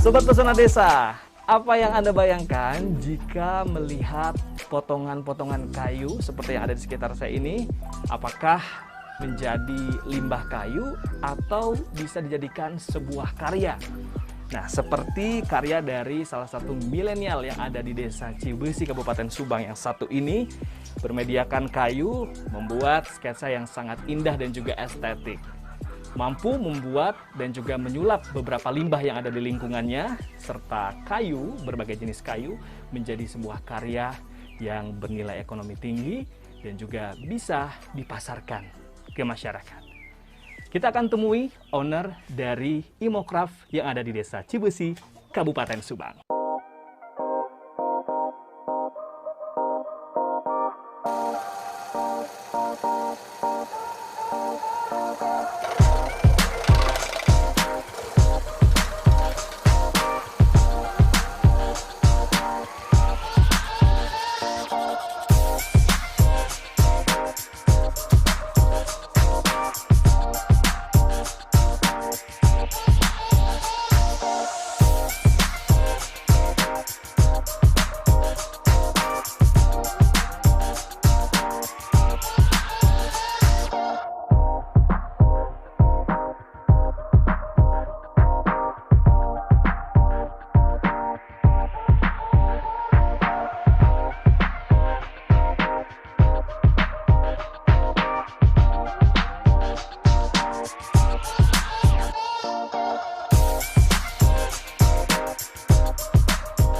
Sobat Pesona Desa, apa yang Anda bayangkan jika melihat potongan-potongan kayu seperti yang ada di sekitar saya ini? Apakah menjadi limbah kayu atau bisa dijadikan sebuah karya? Nah, seperti karya dari salah satu milenial yang ada di Desa Cibesi, Kabupaten Subang yang satu ini, bermediakan kayu, membuat sketsa yang sangat indah dan juga estetik. Mampu membuat dan juga menyulap beberapa limbah yang ada di lingkungannya, serta kayu, berbagai jenis kayu, menjadi sebuah karya yang bernilai ekonomi tinggi dan juga bisa dipasarkan ke masyarakat. Kita akan temui owner dari Imocraft yang ada di Desa Cibesi, Kabupaten Subang.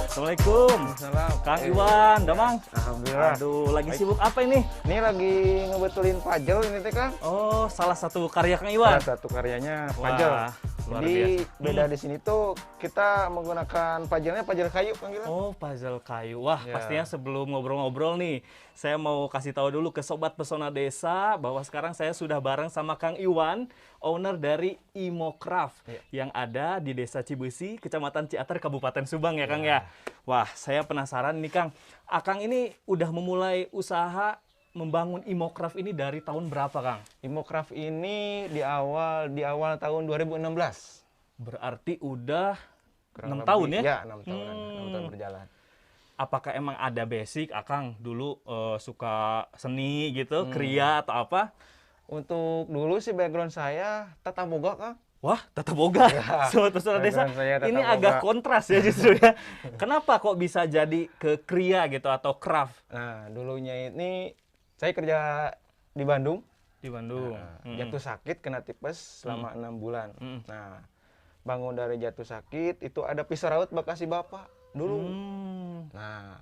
Assalamualaikum. Salam. Kang Iwan, Damang. Alhamdulillah. Aduh, lagi sibuk apa ini? Ini lagi ngebetulin pajel ini teh Kang. Oh, salah satu karya Kang Iwan. Salah satu karyanya pajel. Wah, luar Jadi biasa. beda di sini tuh kita menggunakan pajelnya pajel kayu Kang Gilang. Oh, puzzle kayu. Wah, Ya. pastinya sebelum ngobrol-ngobrol nih, saya mau kasih tahu dulu ke Sobat Pesona Desa bahwa sekarang saya sudah bareng sama Kang Iwan, owner dari Imocraft yang ada di Desa Cibesi, Kecamatan Ciater, Kabupaten Subang ya Kang ya. Wah, saya penasaran nih Kang. Akang ini udah memulai usaha membangun Imocraft ini dari tahun berapa Kang? Imocraft ini di awal tahun 2016. Berarti udah Kurang 6 lebih- tahun ya? Ya, 6 tahunan. 6 tahun berjalan. Apakah emang ada basic Akang dulu suka seni gitu, kriya atau apa? Untuk dulu sih background saya tata boga Kang. Wah, tata boga. Ya, Sobat Pesona Desa, background saya tata ini boga. agak kontras ya justru ya. Kenapa kok bisa jadi ke kriya gitu atau craft Nah, dulunya ini saya kerja di Bandung. di Bandung? Jatuh sakit kena tipes selama 6 bulan. Mm. Nah, bangun dari jatuh sakit itu ada pisau raut bekas si bapak dulu. Hmm. Nah,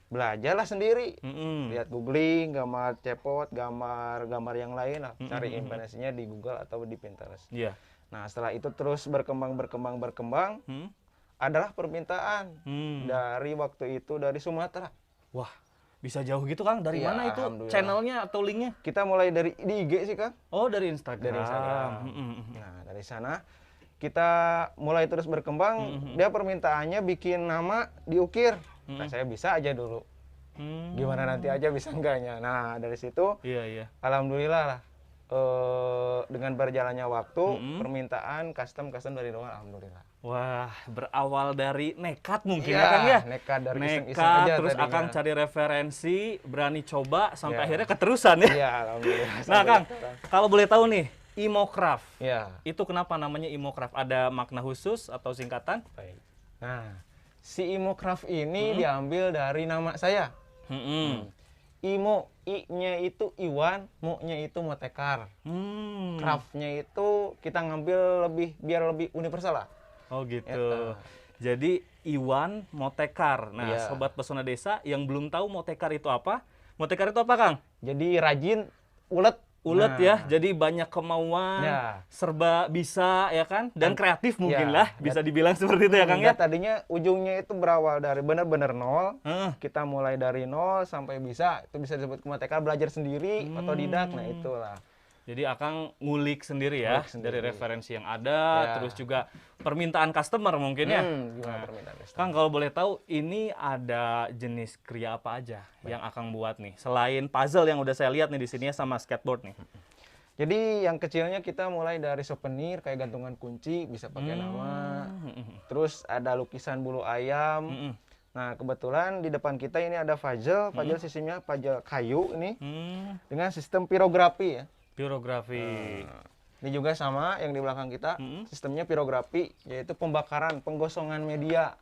belajarlah sendiri. Mm-mm. Lihat googling, gambar cepot, gambar yang lain lah. Cari informasinya di Google atau di Pinterest. Iya. Nah, setelah itu terus berkembang. Hmm? Adalah permintaan Hmm. dari waktu itu dari Sumatera. Wah, bisa jauh gitu Kang? Dari Iya, mana itu alhamdulillah. channelnya atau linknya? Kita mulai dari di IG sih, Kang. Oh, dari Instagram. Dari Instagram. Mm-mm. Nah, dari sana kita mulai terus berkembang. Dia permintaannya bikin nama diukir. Nah, saya bisa aja dulu. Hmm. Gimana nanti aja bisa enggaknya. Nah, dari situ Iya, iya. alhamdulillah lah. Dengan berjalannya waktu, permintaan custom dari doang alhamdulillah. Wah, berawal dari nekat mungkin Iya, ya Kang ya? nekat dari iseng-iseng Nekat, aja terus tadinya. Akang cari referensi, berani coba, sampai Iya. akhirnya keterusan ya? Iya, alhamdulillah. Nah Sampai Kang, sekarang. kalau boleh tahu nih, Imocraft, Iya, itu kenapa namanya Imocraft? Ada makna khusus atau singkatan? baik. Nah, si Imocraft ini diambil dari nama saya. Hmm. Imo, I-nya itu Iwan, Mo-nya itu Motekar. Hmm. Craft-nya itu kita ngambil biar lebih universal lah. Oh gitu. Eta. Jadi Iwan Motekar. Nah, Iya. Sobat Pesona Desa yang belum tahu Motekar itu apa? Motekar itu apa Kang? Jadi rajin, ulet. Ulet Nah, ya, jadi banyak kemauan, Ya. serba bisa ya kan, dan kreatif mungkin Ya. lah, bisa dibilang seperti itu ya Kang ya. Enggak, tadinya ujungnya itu berawal dari benar-benar nol. Heeh. Kita mulai dari nol sampai bisa. Itu bisa disebut Motekar, belajar sendiri, otodidak. Nah, itulah. Jadi Akang ngulik sendiri ya, Ngulik sendiri. dari referensi yang ada, Ya. terus juga permintaan customer mungkin ya. Gimana permintaan customer? Kang, kalau boleh tahu, ini ada jenis kriya apa aja yang Akang buat nih? Selain puzzle yang udah saya lihat nih di sini ya, sama skateboard nih. Jadi yang kecilnya kita mulai dari souvenir kayak gantungan kunci bisa pakai nama. Terus ada lukisan bulu ayam. Nah, kebetulan di depan kita ini ada puzzle sistemnya puzzle kayu ini dengan sistem pirografi ya. Pirografi. Ini juga sama yang di belakang kita, sistemnya pirografi, yaitu pembakaran, penggosongan media.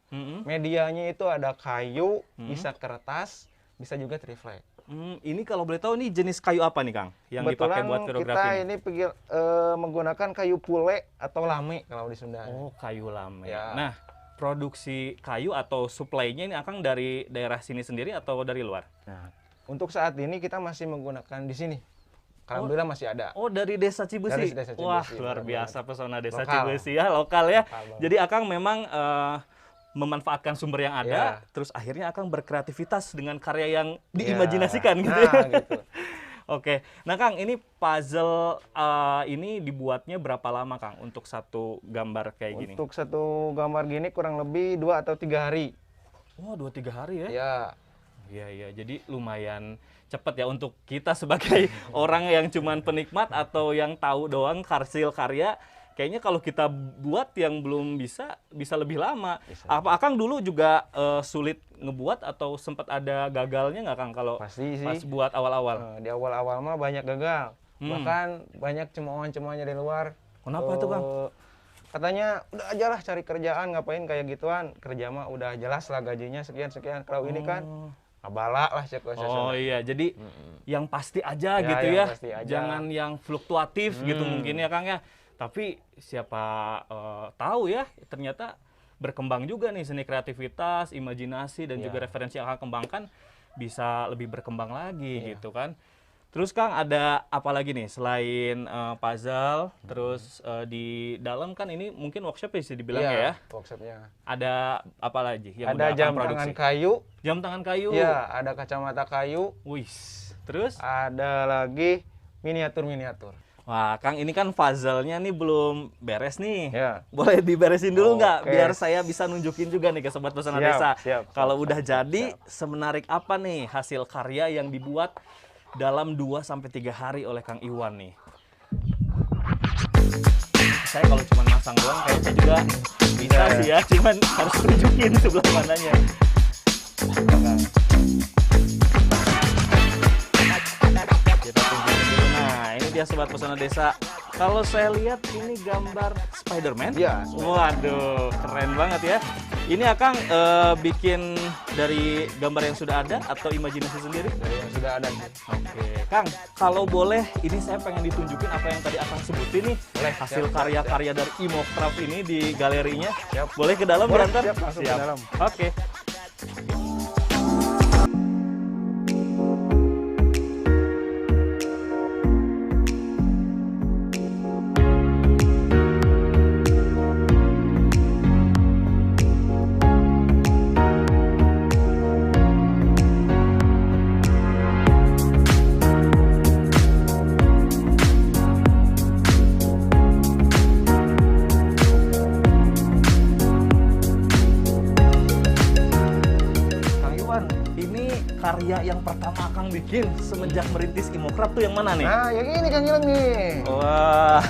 Medianya itu ada kayu, bisa kertas, bisa juga triplek. Ini kalau boleh tahu, ini jenis kayu apa nih Kang yang dipakai buat pirografi? Kita ini menggunakan kayu pule atau lame kalau di Sunda. Oh, kayu lame. Ya. Nah, produksi kayu atau suplainya ini Akang dari daerah sini sendiri atau dari luar? Nah, untuk saat ini kita masih menggunakan di sini. Alhamdulillah masih ada. Oh, dari Desa Cibesi. Dari Desa Cibesi. Wah, luar biasa pesona Desa Lokal. Cibesi ya, lokal ya. Lokal. Jadi Akang memang memanfaatkan sumber yang ada, Ya. terus akhirnya Akang berkreativitas dengan karya yang diimajinasikan gitu ya. Nah, gitu. Oke, nah Kang, ini puzzle ini dibuatnya berapa lama Kang untuk satu gambar kayak gini? Untuk satu gambar gini kurang lebih 2 atau 3 hari. Wah, 2-3 hari ya? Ya. Iya, jadi lumayan cepet ya untuk kita sebagai orang yang cuman penikmat atau yang tahu doang hasil karya. Kayaknya kalau kita buat yang belum bisa lebih lama. Apa Akang dulu juga sulit ngebuat atau sempat ada gagalnya nggak Kang kalau Pasti sih. pas buat awal-awal? Di awal-awal mah banyak gagal. Bahkan banyak cemoohan-cemoohannya dari luar. Kenapa tuh Kang? Katanya udah aja lah cari kerjaan, ngapain kayak gituan. Kerja mah udah jelas lah gajinya sekian-sekian. Kalau ini kan abala lah cek. Oh iya, jadi yang pasti aja Ya, gitu yang ya. pasti aja. Jangan yang fluktuatif gitu mungkin ya Kang ya. Tapi siapa tahu ya, ternyata berkembang juga nih seni kreativitas, imajinasi dan juga referensi yang akan kembangkan bisa lebih berkembang lagi gitu kan. Terus Kang, ada apa lagi nih selain puzzle, terus di dalam kan ini mungkin workshop bisa dibilang ya. Workshopnya. Ada apa lagi yang Ada udah jam Akang produksi? tangan kayu. Jam tangan kayu. Ya, ada kacamata kayu. Wih. Terus? Ada lagi miniatur-miniatur. Wah, Kang, ini kan puzzle-nya nih belum beres nih. Ya. Boleh diberesin dulu nggak? Oke. Biar saya bisa nunjukin juga nih ke Sobat Pesona Siap, Desa. siap, Kalau siap, udah siap, jadi, siap. semenarik apa nih hasil karya yang dibuat dalam 2-3 hari oleh Kang Iwan nih? Saya kalau cuma masang doang kayaknya juga bisa sih ya, cuman harus tunjukin sebelah mananya. Kita tunjukin dulu. Nah, ini dia Sobat Pesona Desa. Kalau saya lihat ini gambar Spider-Man. Iya. Waduh, keren banget ya. Ini Akang bikin dari gambar yang sudah ada atau imajinasi sendiri? Dari yang sudah ada. Oke, Kang, kalau boleh, ini saya pengen ditunjukin apa yang tadi Akang sebutin nih. Boleh, Hasil siap, karya-karya dari Imocraft ini di galerinya. Siap. Boleh ke dalam Boleh, diantar? siap, langsung ke dalam. Oke. Kang Iwan, ini karya yang pertama Akang bikin semenjak merintis Imocraft tuh yang mana nih? Nah, yang ini kan Gilang nih. Wah,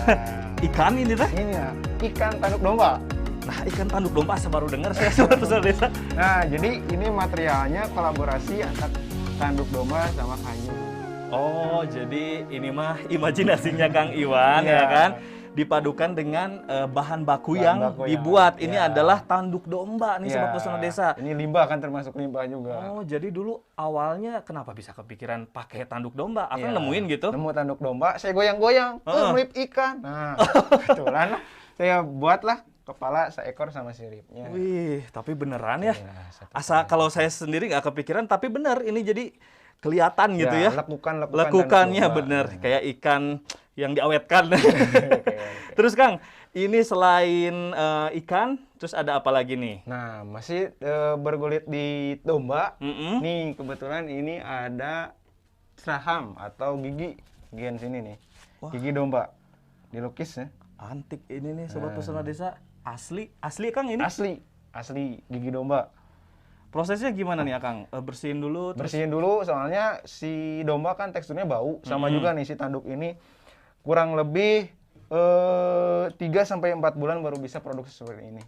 ikan ini teh? Ini ya, ikan tanduk domba. Nah, ikan tanduk domba saya baru dengar saya Sobat Pesona Desa. Nah, jadi ini materialnya kolaborasi antara tanduk domba sama kayu. Oh, jadi ini mah imajinasinya Kang Iwan Iya. ya kan? Dipadukan dengan bahan baku Bahan yang baku yang- dibuat. Ini iya. adalah tanduk domba nih Sobat Ya, Pesona Desa. Ini limbah kan termasuk limbah juga. Oh, jadi dulu awalnya kenapa bisa kepikiran pakai tanduk domba? Akang Iya. nemuin gitu? Nemu tanduk domba, saya goyang-goyang, mirip ikan. Nah, kebetulan saya buatlah kepala seekor sama siripnya. Wih, tapi beneran ya? Iya, satu Asa kalau saya sendiri nggak kepikiran, tapi bener ini jadi kelihatan gitu ya. Lekukan Lekukannya tanduk domba. bener, kayak ikan yang diawetkan. Oke. Terus Kang, ini selain ikan, terus ada apa lagi nih? Nah, masih bergulit di domba. Mm-mm. Nih, kebetulan ini ada seraham atau gigi bagian sini nih. Wah. Gigi domba. Dilukis ya. Antik ini nih Sobat Pesona Desa. Asli Kang ini? Asli gigi domba. Prosesnya gimana nih Kang? Bersihin dulu, terus Bersihin dulu soalnya si domba kan teksturnya bau. Sama juga nih si tanduk ini kurang lebih 3 sampai 4 bulan baru bisa produksi seperti ini.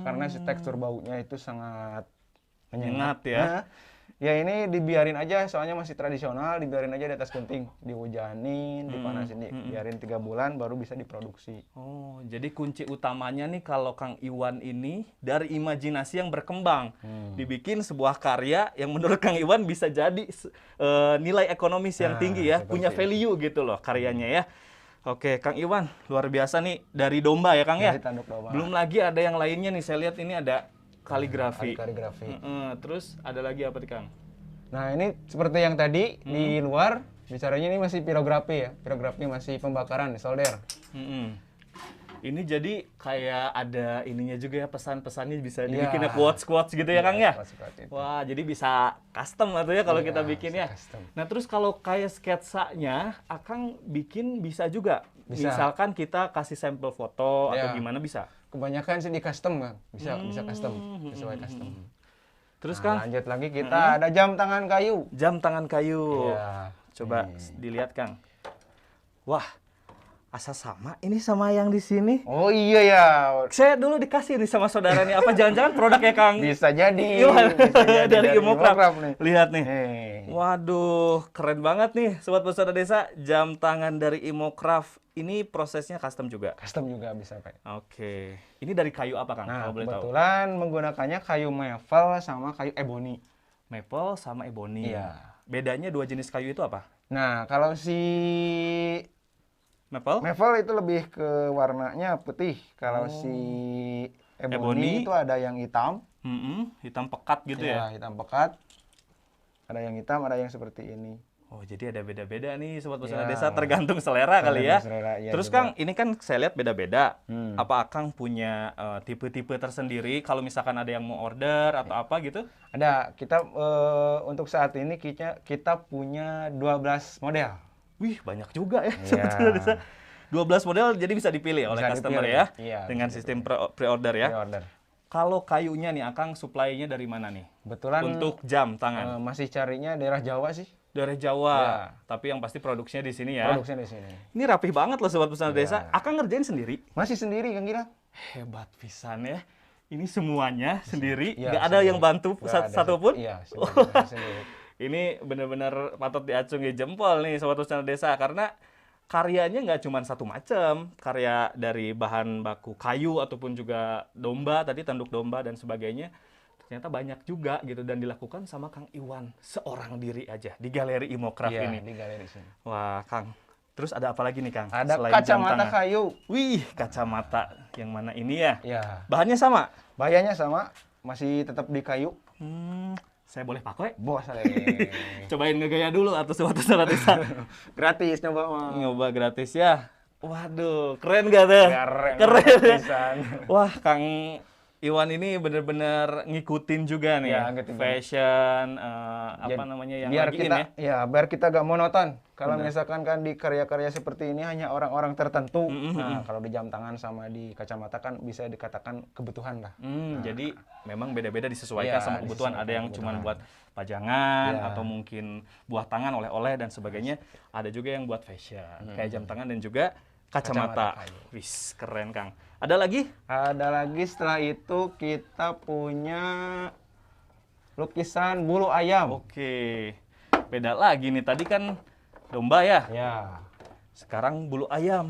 karena si tekstur baunya itu sangat Menyengat ya. Nah, ya ini dibiarin aja, soalnya masih tradisional, dibiarin aja di atas genting, dihujanin, dipanasin, biarin 3 bulan baru bisa diproduksi. Oh, jadi kunci utamanya nih kalau Kang Iwan ini dari imajinasi yang berkembang, dibikin sebuah karya yang menurut Kang Iwan bisa jadi nilai ekonomis yang tinggi ya, punya value gitu loh karyanya ya. Oke, Kang Iwan, luar biasa nih dari domba ya Kang ya. Dari tanduk domba. Belum lagi ada yang lainnya nih, saya lihat ini ada kaligrafi. Kaligrafi. Terus ada lagi apa nih Kang? Nah ini seperti yang tadi di luar, bicaranya ini masih pirografi ya. Pirografi masih pembakaran, solder. Ini jadi kayak ada ininya juga ya, pesan-pesannya bisa dibikin quotes-quotes gitu ya Kang ya? Wah, jadi bisa custom atau ya kalau kita bikin ya. Custom. Nah terus kalau kayak sketsanya, Akang bikin bisa juga? Bisa. Misalkan kita kasih sampel foto atau gimana bisa? Kebanyakan sih di custom kan, bisa custom, sesuai custom. Terus Nah, Kang? lanjut lagi kita ada jam tangan kayu. Jam tangan kayu. Iya. Coba dilihat Kang. Wah, asa sama ini sama yang di sini. Oh iya ya. Saya dulu dikasih nih sama saudara nih. Apa jangan-jangan produknya Kang? Bisa jadi. Dari Imokraft nih. Lihat nih. Nih. Waduh, keren banget nih Sobat Pesona Desa. Jam tangan dari Imokraft. Ini prosesnya custom juga? Custom juga bisa Pak. Oke. Ini dari kayu apa Kang? Nah, kalau boleh tahu. kebetulan menggunakannya kayu maple sama kayu ebony. Maple sama ebony. Iya. Bedanya dua jenis kayu itu apa? Nah, kalau si Maple? maple itu lebih ke warnanya putih. Kalau si ebony itu ada yang hitam. Hitam pekat gitu ya? Hitam pekat. Ada yang hitam, ada yang seperti ini. Oh, jadi ada beda-beda nih Sobat Pesona Desa, tergantung selera kali ya. Selera, iya Terus juga. Kang, ini kan saya lihat beda-beda. Apa Akang punya tipe-tipe tersendiri kalau misalkan ada yang mau order atau apa gitu? Ada, kita untuk saat ini kita punya 12 model. Wih, banyak juga ya Sobat Pesona Desa. 12 model jadi bisa dipilih oleh Bisa customer dipilih. ya. Iya, dengan bisa sistem pre-order ya. Pre-order. Kalau kayunya nih Akang supply-nya dari mana nih? Kebetulan Untuk jam tangan. masih carinya daerah Jawa sih. Dari Jawa. Ya. Tapi yang pasti produksinya di sini ya. Produksinya di sini. Ini rapih banget loh Sobat Pesona Desa. Akang ngerjain sendiri? Masih sendiri Kang Gira? Hebat pisan ya. Ini semuanya sendiri, Iya, nggak ada yang bantu Nggak ada. satupun. Iya, sendiri. Ini benar-benar patut diacungi jempol nih Sobat Pesona Desa karena karyanya nggak cuma satu macam, karya dari bahan baku kayu ataupun juga domba tadi, tanduk domba dan sebagainya. Ternyata banyak juga gitu dan dilakukan sama Kang Iwan seorang diri aja di Galeri Imokraft Iya, ini. di galeri sini. Wah, Kang. Terus ada apa lagi nih, Kang? Ada Selain jam kacamata tangan? kayu. Wih, kacamata yang mana ini ya? Ya. Bahannya sama? Bayarnya sama, masih tetap di kayu. Saya boleh pakai? Bos, Cobain ngegaya dulu atau suatu saat desa. gratis nyoba mah. Nyoba gratis ya. Waduh, keren gak tuh? Keren. Pisan. Wah, Kang Iwan ini bener-bener ngikutin juga nih Ya, ngikutin fashion, apa namanya yang biar lagi kita in ya. biar kita gak monoton. Kalau misalkan kan di karya-karya seperti ini hanya orang-orang tertentu. Nah, kalau di jam tangan sama di kacamata kan bisa dikatakan kebutuhan lah. Jadi memang beda-beda disesuaikan Ya, sama kebutuhan. Ada yang cuma buat pajangan atau mungkin buah tangan, oleh-oleh dan sebagainya. Ada juga yang buat fashion, kayak jam tangan dan juga kacamata. Wis, keren Kang. Ada lagi? Ada lagi setelah itu kita punya lukisan bulu ayam. Oke. Beda lagi nih. Tadi kan domba ya. Ya. Sekarang bulu ayam.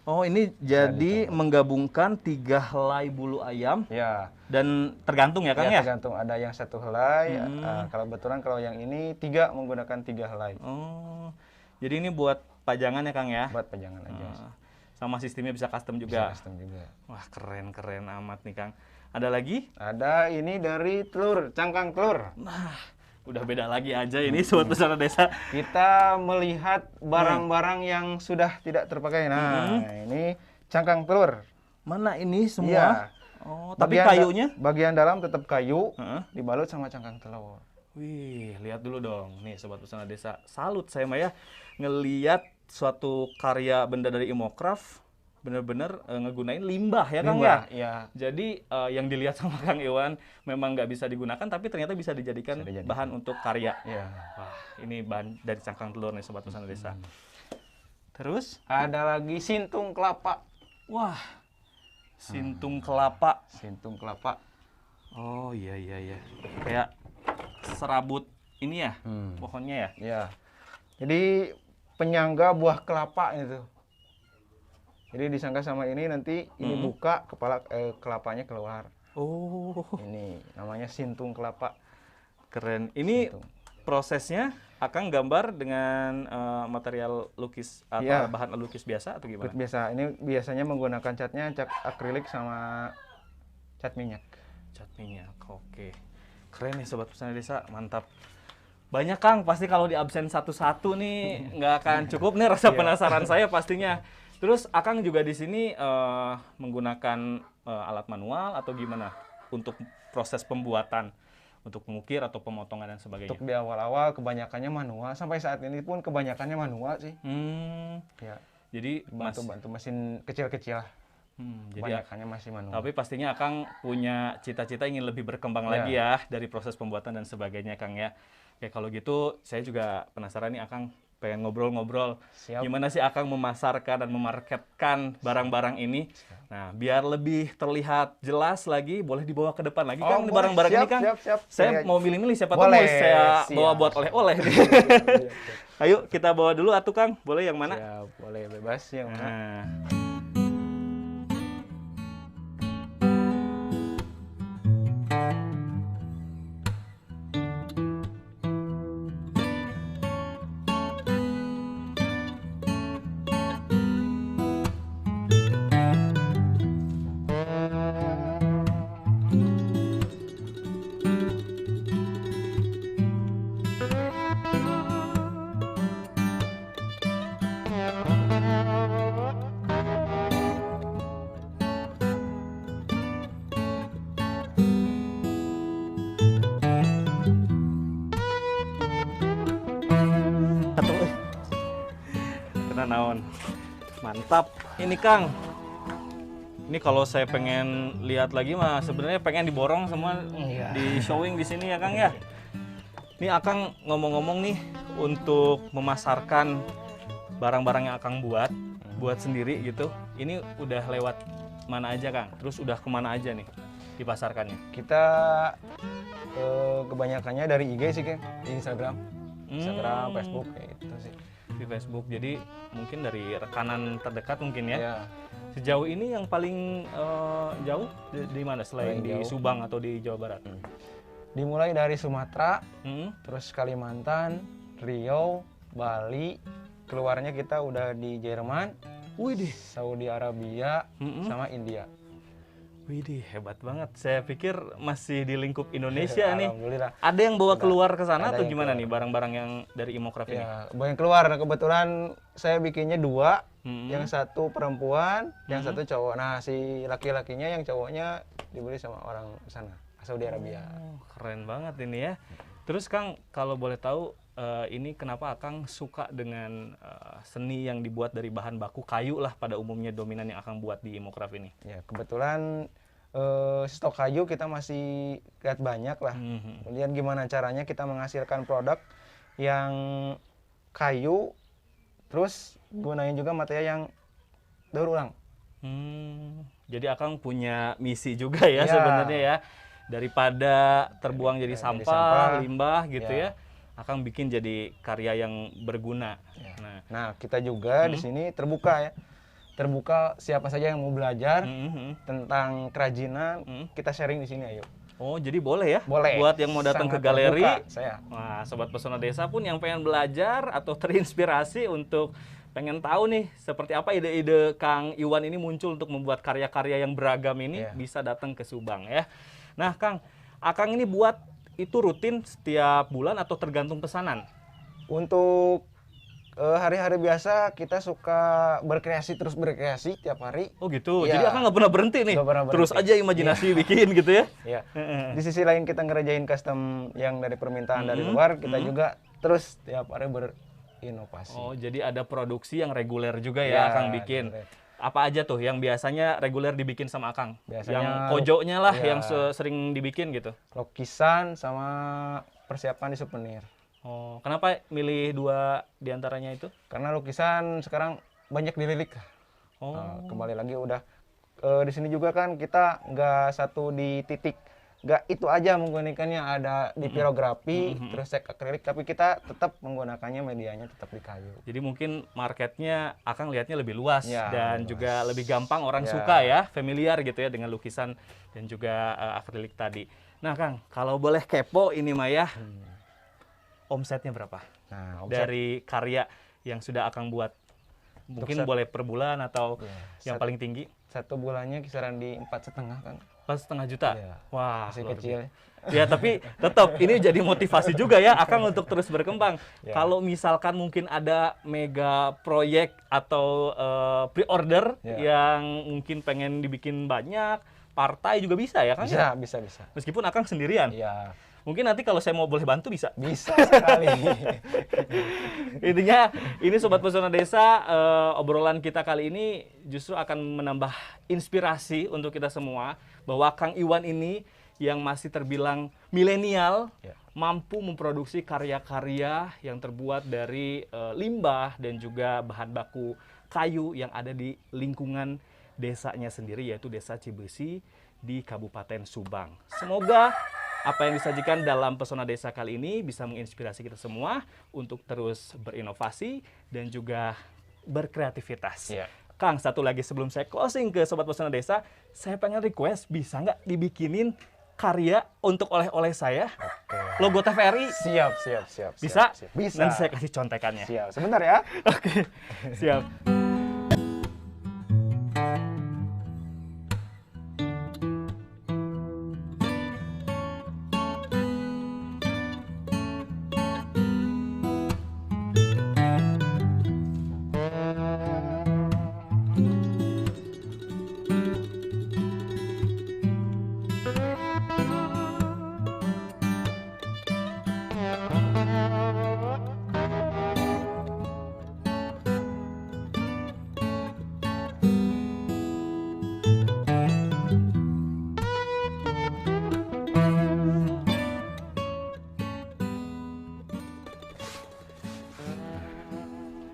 Oh, ini jadi menggabungkan 3 helai bulu ayam Ya. dan tergantung ya Kang ya? Tergantung, ada yang 1 helai. Kalau kebetulan kalau yang ini 3 menggunakan 3 helai. Oh. Jadi ini buat pajangan ya Kang ya? Buat pajangan aja. Sama sistemnya bisa custom juga. Bisa custom juga. Wah, keren-keren amat nih Kang. Ada lagi? Ada ini dari telur, cangkang telur. Nah, udah beda lagi aja ini Sobat Pesona Desa. Kita melihat barang-barang yang sudah tidak terpakai. Nah, ini cangkang telur. Mana ini semua? Iya. Oh, tapi kayunya? Bagian dalam tetap kayu, dibalut sama cangkang telur. Wih, lihat dulu dong. Nih Sobat Pesona Desa, salut saya mah ya ngeliat suatu karya benda dari Imokraft bener-bener ngegunain limbah ya Kang ya? Iya. Jadi yang dilihat sama Kang Iwan memang nggak bisa digunakan tapi ternyata bisa dijadikan bahan untuk karya. Iya. Wah, ini bahan dari cangkang telur nih Sobat Pesona Desa. Terus ada lagi sintung kelapa. wah, Sintung kelapa. Sintung kelapa. Oh iya iya iya. Kayak serabut ini ya, pohonnya ya. Ya. Jadi penyangga buah kelapa itu. Jadi disangka sama ini nanti ini buka kepala kelapanya keluar. Oh, Ini namanya sintung kelapa. keren. Ini Sintung. prosesnya Akang gambar dengan material lukis atau Iya. bahan lukis biasa atau gimana? Biasa. Ini biasanya menggunakan catnya cat akrilik sama cat minyak. Cat minyak. Oke. Keren nih sobat pesona desa, mantap. Banyak Kang, pasti kalau di absen satu-satu nih nggak akan cukup nih rasa penasaran saya pastinya. Terus Akang juga di sini menggunakan alat manual atau gimana untuk proses pembuatan, untuk mengukir atau pemotongan dan sebagainya? Untuk di awal-awal kebanyakannya manual. Sampai saat ini pun kebanyakannya manual sih. Ya. Jadi Bantu mesin kecil-kecil lah. jadi Kebanyakannya masih manual. tapi pastinya Akang punya cita-cita ingin lebih berkembang lagi ya dari proses pembuatan dan sebagainya Kang ya. Oke, kalau gitu saya juga penasaran nih Akang, pengen ngobrol-ngobrol. Siap. Gimana sih Akang memasarkan dan memarketkan barang-barang ini? Nah, biar lebih terlihat jelas lagi, boleh dibawa ke depan lagi Kang, boleh. barang-barang ini Kang. Siap. Saya mau milih-milih, siapa tahu Boleh, mau saya siap. bawa buat oleh-oleh nih. Ayo kita bawa dulu atuh Kang, boleh yang mana? Siap, boleh bebas yang mana. Nah. Kena naon. Mantap. Ini Kang. Ini kalau saya pengen lihat lagi mah sebenarnya pengen diborong semua di showing di sini ya Kang ya. Ini Akang ngomong-ngomong nih untuk memasarkan barang-barang yang Akang buat sendiri gitu. Ini udah lewat mana aja Kang? Terus udah kemana aja nih dipasarkannya? Kita kebanyakannya dari IG sih, Kang. Di Instagram, Facebook kayak gitu sih. Di Facebook. Jadi mungkin dari rekanan terdekat mungkin ya. Ya. Sejauh ini yang paling jauh di mana selain Paling di jauh. Subang atau di Jawa Barat? Dimulai dari Sumatera, Hmm? terus Kalimantan, Riau, Bali, keluarnya kita udah di Jerman, Widih, Saudi Arabia, sama India. widih hebat banget. Saya pikir masih di lingkup Indonesia nih. Alhamdulillah. Ada yang bawa keluar ke sana Ada atau yang gimana keluar. nih barang-barang yang dari Imokraft ini? Ya, banyak keluar. Nah, kebetulan saya bikinnya 2, Hmm. yang satu perempuan, yang satu cowok. Nah, si laki-lakinya yang cowoknya dibeli sama orang sana, Saudi Arabia. Oh, keren banget ini ya. Terus Kang, kalau boleh tahu ini kenapa Akang suka dengan seni yang dibuat dari bahan baku kayu lah pada umumnya dominan yang Akang buat di Imokraft ini? Ya, kebetulan stok kayu kita masih lihat banyak lah. Kemudian gimana caranya kita menghasilkan produk yang kayu, terus gunain juga material yang daur ulang. Jadi Akang punya misi juga ya Ya. sebenarnya ya. Daripada terbuang jadi sampah, limbah gitu ya. Akang bikin jadi karya yang berguna. Nah, kita juga di sini terbuka ya. Terbuka siapa saja yang mau belajar tentang kerajinan, kita sharing di sini ayo. Oh, jadi boleh ya? Boleh. Buat yang mau datang ke Sangat galeri. terbuka, saya. Wah, Sobat Pesona Desa pun yang pengen belajar atau terinspirasi untuk pengen tahu nih seperti apa ide-ide Kang Iwan ini muncul untuk membuat karya-karya yang beragam ini, bisa datang ke Subang ya. Nah, Kang, Akang ini buat itu rutin setiap bulan atau tergantung pesanan? Untuk hari-hari biasa kita suka terus berkreasi tiap hari. Oh gitu, Iya. jadi Akang nggak pernah berhenti nih? Nggak pernah Terus berhenti. aja imajinasi bikin gitu ya? Ya. Di sisi lain kita ngerjain custom yang dari permintaan dari luar, kita juga terus tiap hari berinovasi. Oh, jadi ada produksi yang reguler juga Ya, ya Akang bikin? reguler. Apa aja tuh yang biasanya reguler dibikin sama Akang? Biasanya Yang pojoknya lah ya. yang sering dibikin gitu? Lukisan sama persiapan di souvenir. Oh, kenapa milih 2 diantaranya itu? Karena lukisan sekarang banyak dilirik. Oh, Kembali lagi udah di sini juga kan kita nggak satu di titik, nggak itu aja menggunakannya, ada di pirografi, terus cek akrilik, tapi kita tetap menggunakannya medianya tetap di kayu. Jadi mungkin marketnya Akang lihatnya lebih luas Ya, dan lebih juga luas. lebih gampang orang Ya. suka ya, familiar gitu ya dengan lukisan dan juga akrilik tadi. Nah Kang, kalau boleh kepo ini mah ya, omsetnya berapa? Nah, Dari karya yang sudah Akang buat? Mungkin boleh per bulan atau yang paling tinggi? satu bulannya kisaran di 4,5 kan. 4,5 juta? Iya. Wah, Masih luar kecil. biasa. Ya, tapi tetap ini jadi motivasi juga ya Akang untuk terus berkembang. Ya. Kalau misalkan mungkin ada mega proyek atau pre-order Ya. yang mungkin pengen dibikin banyak, partai juga bisa ya Kang? ya? Bisa. Meskipun Akang sendirian. Iya, Mungkin nanti kalau saya mau boleh bantu bisa. bisa sekali. Intinya ini Sobat Pesona Desa, obrolan kita kali ini justru akan menambah inspirasi untuk kita semua bahwa Kang Iwan ini yang masih terbilang milenial Ya. mampu memproduksi karya-karya yang terbuat dari limbah dan juga bahan baku kayu yang ada di lingkungan desanya sendiri, yaitu Desa Cibesi di Kabupaten Subang. Semoga apa yang disajikan dalam Pesona Desa kali ini bisa menginspirasi kita semua untuk terus berinovasi dan juga berkreativitas. Iya. Kang, satu lagi sebelum saya closing ke Sobat Pesona Desa, saya pengen request, bisa nggak dibikinin karya untuk oleh-oleh saya? Oke. Logo TVRI? Siap. Bisa? Bisa. Nanti saya kasih contekannya. Siap. Sebentar ya. Oke, siap.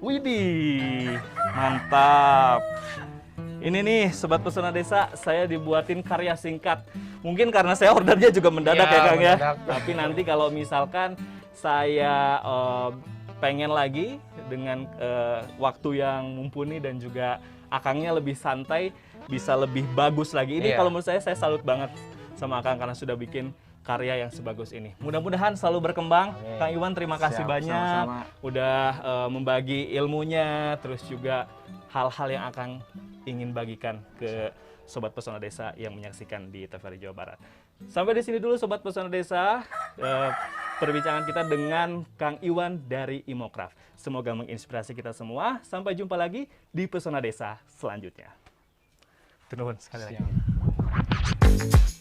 Widih, mantap. Ini nih Sobat Pesona Desa, saya dibuatin karya singkat. Mungkin karena saya ordernya juga mendadak Ya, ya Kang ya. mendadak. Tapi nanti kalau misalkan saya pengen lagi dengan waktu yang mumpuni dan juga Akangnya lebih santai, bisa lebih bagus lagi. Ini Iya. kalau menurut saya salut banget sama Akang karena sudah bikin karya yang sebagus ini. Mudah-mudahan selalu berkembang. Amin. Kang Iwan, terima kasih Siap, banyak sama-sama. udah membagi ilmunya, terus juga hal-hal yang akan ingin bagikan ke Sobat Pesona Desa yang menyaksikan di TVRI Jawa Barat. Sampai di sini dulu Sobat Pesona Desa, perbincangan kita dengan Kang Iwan dari Imokraft. Semoga menginspirasi kita semua. Sampai jumpa lagi di Pesona Desa selanjutnya. Turun sekali lagi. Siap.